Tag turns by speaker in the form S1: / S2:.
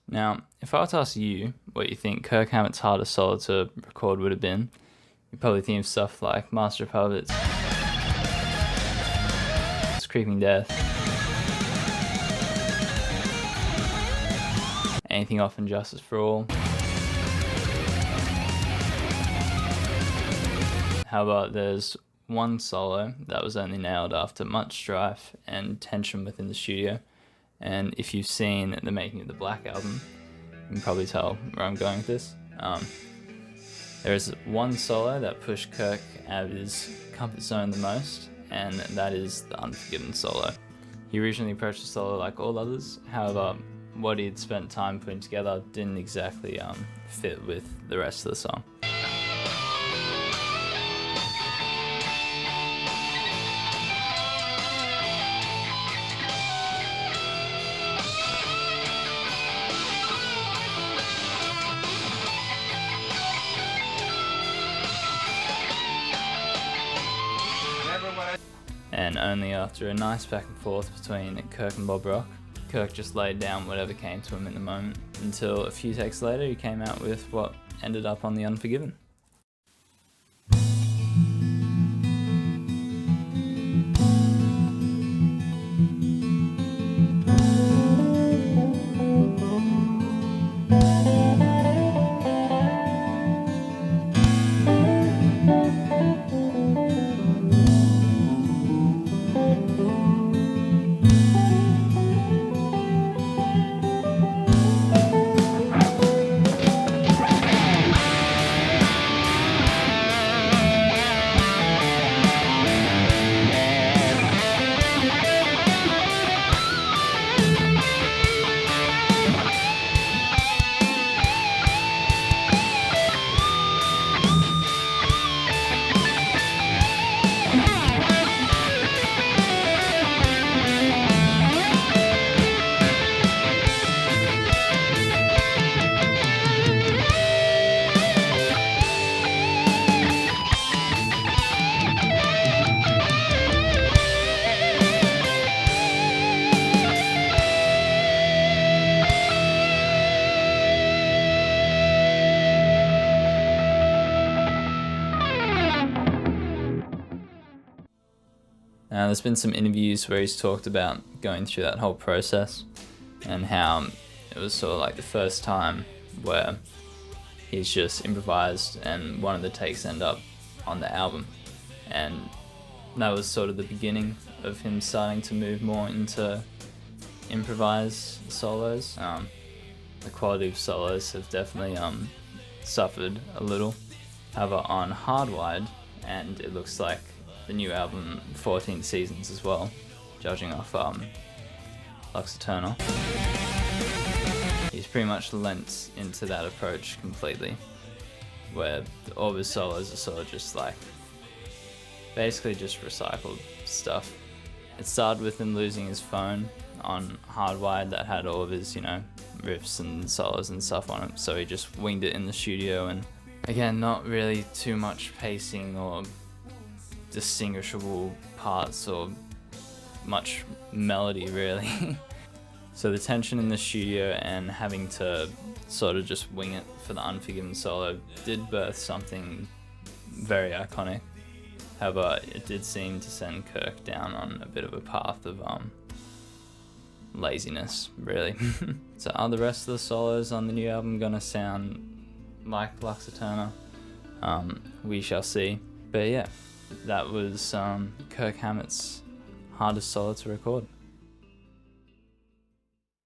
S1: Now, if I were to ask you what you think KIRK Hammett's hardest solo to record would have been, you'd probably think of stuff like Master of Puppets, Creeping Death, anything off Injustice for All. How about there's one solo that was only nailed after much strife and tension within the studio, and if you've seen the making of the Black album, you can probably tell where I'm going with this. There is one solo that pushed KIRK out of his comfort zone the most, and that is the Unforgiven solo. He originally approached the solo like all others, however, what he'd spent time putting together didn't exactly fit with the rest of the song. And only after a nice back and forth between KIRK and Bob Rock, KIRK just laid down whatever came to him in the moment, until a few takes later he came out with what ended up on the Unforgiven. Now, there's been some interviews where he's talked about going through that whole process and how it was sort of like the first time where he's just improvised and one of the takes end up on the album, and that was sort of the beginning of him starting to move more into improvised solos. The quality of solos have definitely suffered a little. However, on Hardwired, and it looks like the new album 14 Seasons as well, judging off Luxa Turner, he's pretty much lent into that approach completely, where all of his solos are sort of just like basically just recycled stuff. It started with him losing his phone on Hardwired that had all of his, riffs and solos and stuff on it, so he just winged it in the studio, and again, not really too much pacing or distinguishable parts or much melody really. So the tension in the studio and having to sort of just wing it for the Unforgiven solo did birth something very iconic. However, it did seem to send KIRK down on a bit of a path of laziness, really. So are the rest of the solos on the new album gonna sound like Luxa Turner? We shall see. But yeah, that was KIRK Hammett's hardest solo to record.